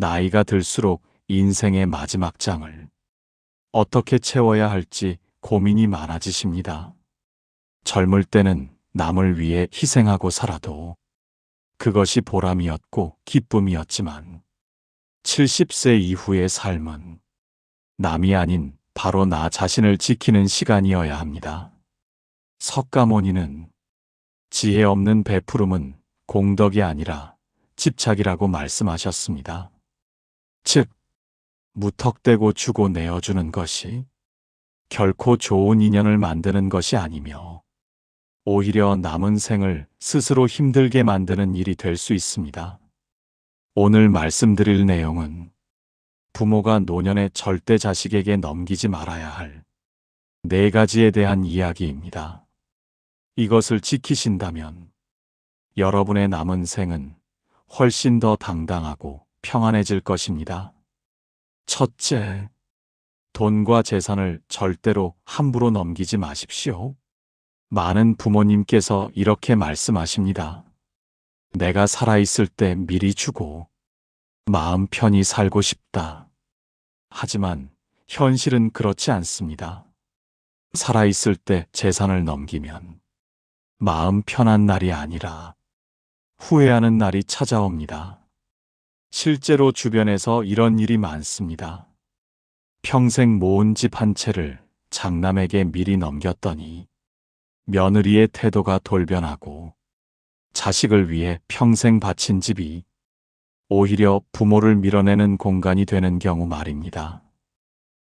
나이가 들수록 인생의 마지막 장을 어떻게 채워야 할지 고민이 많아지십니다. 젊을 때는 남을 위해 희생하고 살아도 그것이 보람이었고 기쁨이었지만 70세 이후의 삶은 남이 아닌 바로 나 자신을 지키는 시간이어야 합니다. 석가모니는 지혜 없는 베푸름은 공덕이 아니라 집착이라고 말씀하셨습니다. 즉, 무턱대고 주고 내어주는 것이 결코 좋은 인연을 만드는 것이 아니며 오히려 남은 생을 스스로 힘들게 만드는 일이 될 수 있습니다. 오늘 말씀드릴 내용은 부모가 노년에 절대 자식에게 넘기지 말아야 할 4가지에 대한 이야기입니다. 이것을 지키신다면 여러분의 남은 생은 훨씬 더 당당하고 평안해질 것입니다. 첫째, 돈과 재산을 절대로 함부로 넘기지 마십시오. 많은 부모님께서 이렇게 말씀하십니다. 내가 살아있을 때 미리 주고 마음 편히 살고 싶다. 하지만 현실은 그렇지 않습니다. 살아있을 때 재산을 넘기면 마음 편한 날이 아니라 후회하는 날이 찾아옵니다. 실제로 주변에서 이런 일이 많습니다. 평생 모은 집 한 채를 장남에게 미리 넘겼더니 며느리의 태도가 돌변하고 자식을 위해 평생 바친 집이 오히려 부모를 밀어내는 공간이 되는 경우 말입니다.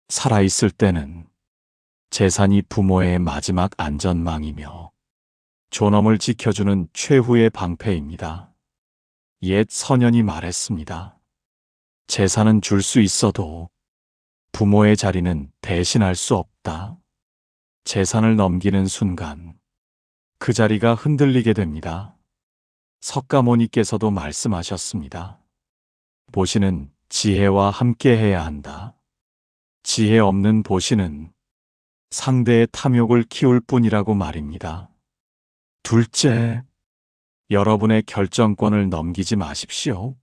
살아있을 때는 재산이 부모의 마지막 안전망이며 존엄을 지켜주는 최후의 방패입니다. 옛 선현이 말했습니다. 재산은 줄 수 있어도 부모의 자리는 대신할 수 없다. 재산을 넘기는 순간 그 자리가 흔들리게 됩니다. 석가모니께서도 말씀하셨습니다. 보시는 지혜와 함께 해야 한다. 지혜 없는 보시는 상대의 탐욕을 키울 뿐이라고 말입니다. 둘째, 여러분의 결정권을 넘기지 마십시오.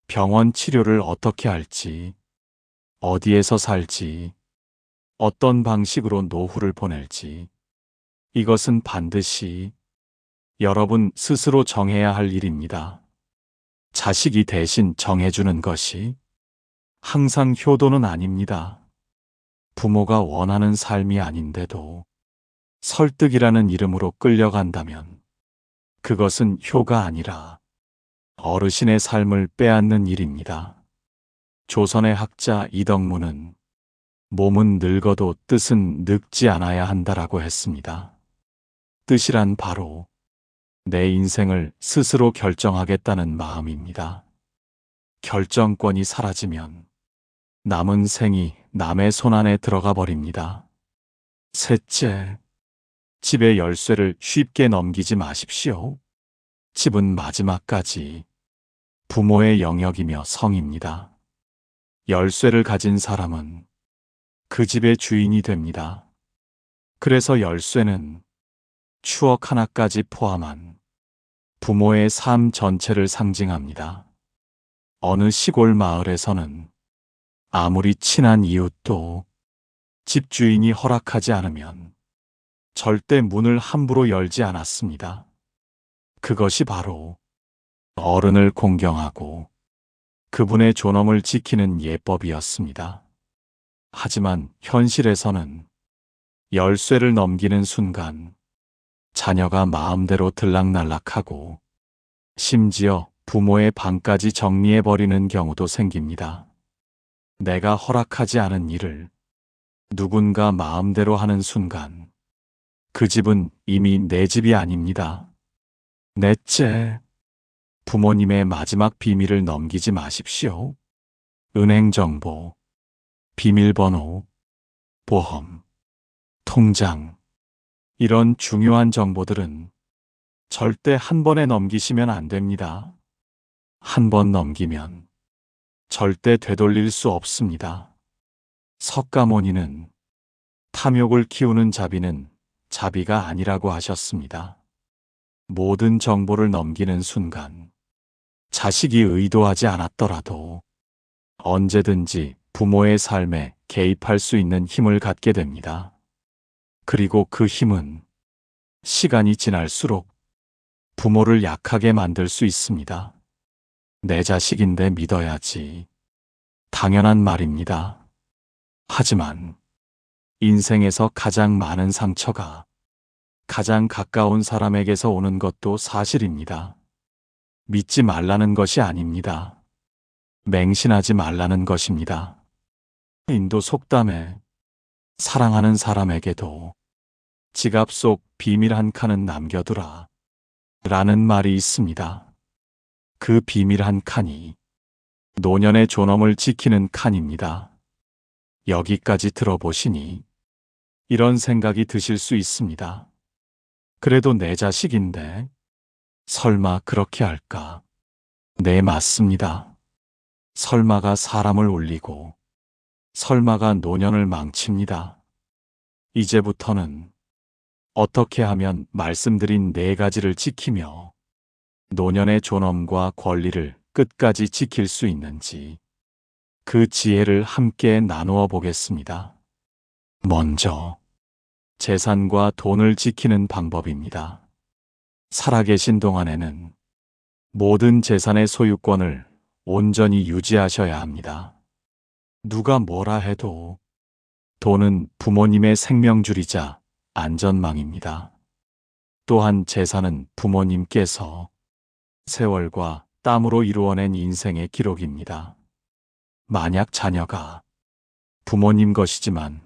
병원 치료를 어떻게 할지, 어디에서 살지, 어떤 방식으로 노후를 보낼지, 이것은 반드시 여러분 스스로 정해야 할 일입니다. 자식이 대신 정해주는 것이 항상 효도는 아닙니다. 부모가 원하는 삶이 아닌데도 설득이라는 이름으로 끌려간다면 그것은 효가 아니라 어르신의 삶을 빼앗는 일입니다. 조선의 학자 이덕무는 몸은 늙어도 뜻은 늙지 않아야 한다라고 했습니다. 뜻이란 바로 내 인생을 스스로 결정하겠다는 마음입니다. 결정권이 사라지면 남은 생이 남의 손안에 들어가 버립니다. 셋째, 집의 열쇠를 쉽게 넘기지 마십시오. 집은 마지막까지 부모의 영역이며 성입니다. 열쇠를 가진 사람은 그 집의 주인이 됩니다. 그래서 열쇠는 추억 하나까지 포함한 부모의 삶 전체를 상징합니다. 어느 시골 마을에서는 아무리 친한 이웃도 집주인이 허락하지 않으면 절대 문을 함부로 열지 않았습니다. 그것이 바로 어른을 공경하고 그분의 존엄을 지키는 예법이었습니다. 하지만 현실에서는 열쇠를 넘기는 순간 자녀가 마음대로 들락날락하고 심지어 부모의 방까지 정리해버리는 경우도 생깁니다. 내가 허락하지 않은 일을 누군가 마음대로 하는 순간 그 집은 이미 내 집이 아닙니다. 넷째, 부모님의 마지막 비밀을 넘기지 마십시오. 은행 정보, 비밀번호, 보험, 통장, 이런 중요한 정보들은 절대 한 번에 넘기시면 안 됩니다. 한 번 넘기면 절대 되돌릴 수 없습니다. 석가모니는 탐욕을 키우는 자비는 자비가 아니라고 하셨습니다. 모든 정보를 넘기는 순간 자식이 의도하지 않았더라도 언제든지 부모의 삶에 개입할 수 있는 힘을 갖게 됩니다. 그리고 그 힘은 시간이 지날수록 부모를 약하게 만들 수 있습니다. 내 자식인데 믿어야지. 당연한 말입니다. 하지만 인생에서 가장 많은 상처가 가장 가까운 사람에게서 오는 것도 사실입니다. 믿지 말라는 것이 아닙니다. 맹신하지 말라는 것입니다. 인도 속담에 사랑하는 사람에게도 지갑 속 비밀 한 칸은 남겨두라 라는 말이 있습니다. 그 비밀 한 칸이 노년의 존엄을 지키는 칸입니다. 여기까지 들어보시니 이런 생각이 드실 수 있습니다. 그래도 내 자식인데 설마 그렇게 할까? 네, 맞습니다. 설마가 사람을 울리고 설마가 노년을 망칩니다. 이제부터는 어떻게 하면 말씀드린 4가지를 지키며 노년의 존엄과 권리를 끝까지 지킬 수 있는지 그 지혜를 함께 나누어 보겠습니다. 먼저 재산과 돈을 지키는 방법입니다. 살아계신 동안에는 모든 재산의 소유권을 온전히 유지하셔야 합니다. 누가 뭐라 해도 돈은 부모님의 생명줄이자 안전망입니다. 또한 재산은 부모님께서 세월과 땀으로 이루어낸 인생의 기록입니다. 만약 자녀가 부모님 것이지만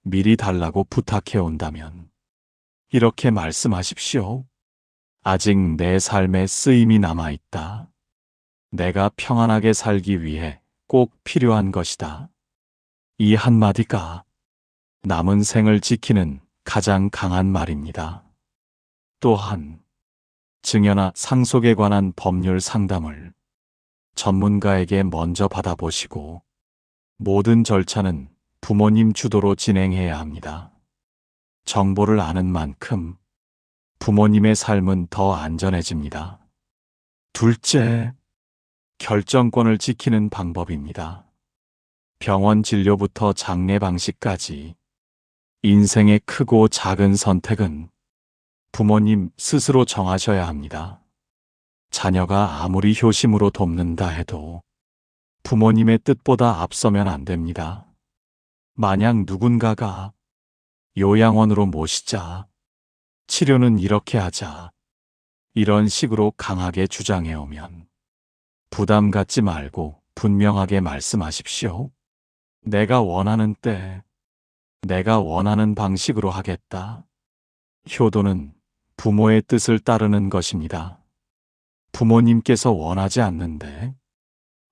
미리 달라고 부탁해 온다면 이렇게 말씀하십시오. 아직 내 삶에 쓰임이 남아있다. 내가 평안하게 살기 위해 꼭 필요한 것이다. 이 한마디가 남은 생을 지키는 가장 강한 말입니다. 또한 증여나 상속에 관한 법률 상담을 전문가에게 먼저 받아보시고 모든 절차는 부모님 주도로 진행해야 합니다. 정보를 아는 만큼 부모님의 삶은 더 안전해집니다. 둘째, 결정권을 지키는 방법입니다. 병원 진료부터 장례 방식까지 인생의 크고 작은 선택은 부모님 스스로 정하셔야 합니다. 자녀가 아무리 효심으로 돕는다 해도 부모님의 뜻보다 앞서면 안 됩니다. 만약 누군가가 요양원으로 모시자, 치료는 이렇게 하자, 이런 식으로 강하게 주장해오면 부담 갖지 말고 분명하게 말씀하십시오. 내가 원하는 때, 내가 원하는 방식으로 하겠다. 효도는 부모의 뜻을 따르는 것입니다. 부모님께서 원하지 않는데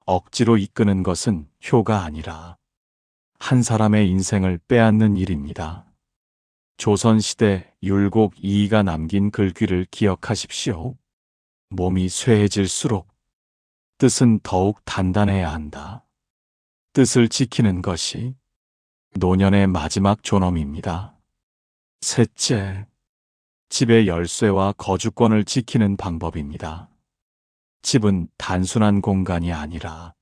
억지로 이끄는 것은 효가 아니라 한 사람의 인생을 빼앗는 일입니다. 조선시대 율곡 이이가 남긴 글귀를 기억하십시오. 몸이 쇠해질수록 뜻은 더욱 단단해야 한다. 뜻을 지키는 것이 노년의 마지막 존엄입니다. 셋째, 집의 열쇠와 거주권을 지키는 방법입니다. 집은 단순한 공간이 아니라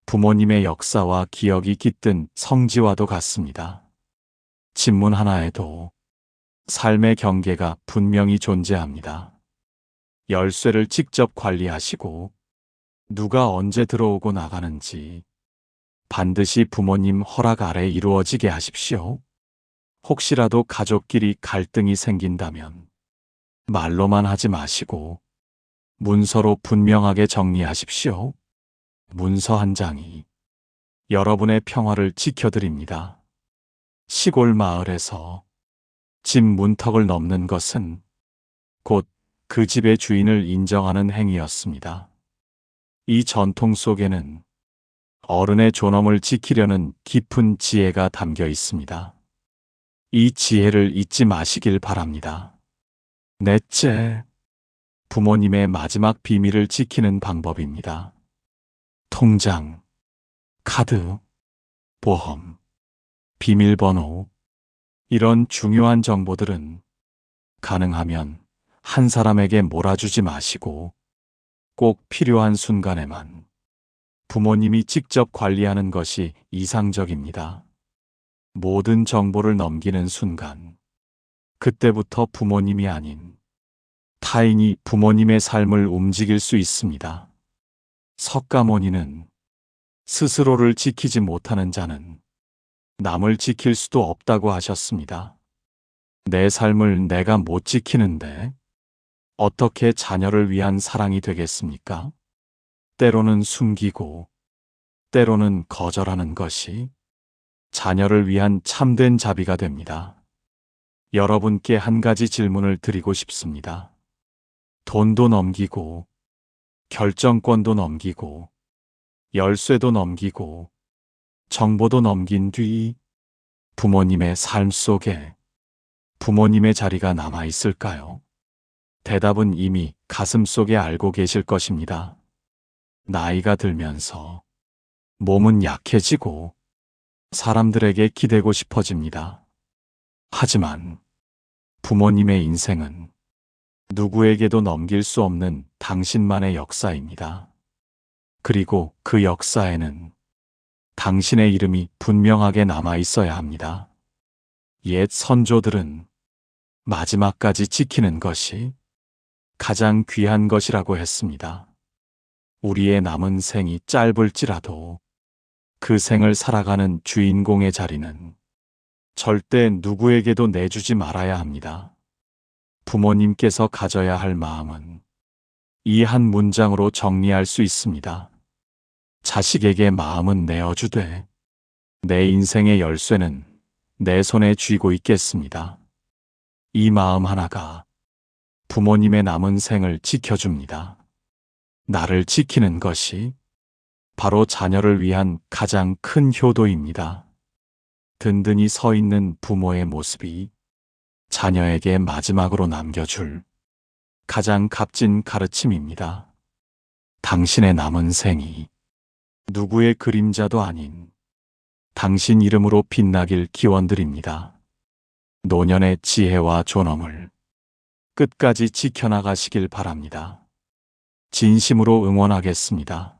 부모님의 역사와 기억이 깃든 성지와도 같습니다. 집문 하나에도 삶의 경계가 분명히 존재합니다. 열쇠를 직접 관리하시고 누가 언제 들어오고 나가는지 반드시 부모님 허락 아래 이루어지게 하십시오. 혹시라도 가족끼리 갈등이 생긴다면 말로만 하지 마시고 문서로 분명하게 정리하십시오. 문서 한 장이 여러분의 평화를 지켜드립니다. 시골 마을에서 집 문턱을 넘는 것은 곧 그 집의 주인을 인정하는 행위였습니다. 이 전통 속에는 어른의 존엄을 지키려는 깊은 지혜가 담겨 있습니다. 이 지혜를 잊지 마시길 바랍니다. 넷째, 부모님의 마지막 비밀을 지키는 방법입니다. 통장, 카드, 보험, 비밀번호, 이런 중요한 정보들은 가능하면 한 사람에게 몰아주지 마시고 꼭 필요한 순간에만 부모님이 직접 관리하는 것이 이상적입니다. 모든 정보를 넘기는 순간, 그때부터 부모님이 아닌 타인이 부모님의 삶을 움직일 수 있습니다. 석가모니는 스스로를 지키지 못하는 자는 남을 지킬 수도 없다고 하셨습니다. 내 삶을 내가 못 지키는데 어떻게 자녀를 위한 사랑이 되겠습니까? 때로는 숨기고 때로는 거절하는 것이 자녀를 위한 참된 자비가 됩니다. 여러분께 한 가지 질문을 드리고 싶습니다. 돈도 넘기고 결정권도 넘기고 열쇠도 넘기고 정보도 넘긴 뒤 부모님의 삶 속에 부모님의 자리가 남아 있을까요? 대답은 이미 가슴 속에 알고 계실 것입니다. 나이가 들면서 몸은 약해지고 사람들에게 기대고 싶어집니다. 하지만 부모님의 인생은 누구에게도 넘길 수 없는 당신만의 역사입니다. 그리고 그 역사에는 당신의 이름이 분명하게 남아 있어야 합니다. 옛 선조들은 마지막까지 지키는 것이 가장 귀한 것이라고 했습니다. 우리의 남은 생이 짧을지라도 그 생을 살아가는 주인공의 자리는 절대 누구에게도 내주지 말아야 합니다. 부모님께서 가져야 할 마음은 이 한 문장으로 정리할 수 있습니다. 자식에게 마음은 내어주되 내 인생의 열쇠는 내 손에 쥐고 있겠습니다. 이 마음 하나가 부모님의 남은 생을 지켜줍니다. 나를 지키는 것이 바로 자녀를 위한 가장 큰 효도입니다. 든든히 서 있는 부모의 모습이 자녀에게 마지막으로 남겨줄 가장 값진 가르침입니다. 당신의 남은 생이 누구의 그림자도 아닌 당신 이름으로 빛나길 기원드립니다. 노년의 지혜와 존엄을 끝까지 지켜나가시길 바랍니다. 진심으로 응원하겠습니다.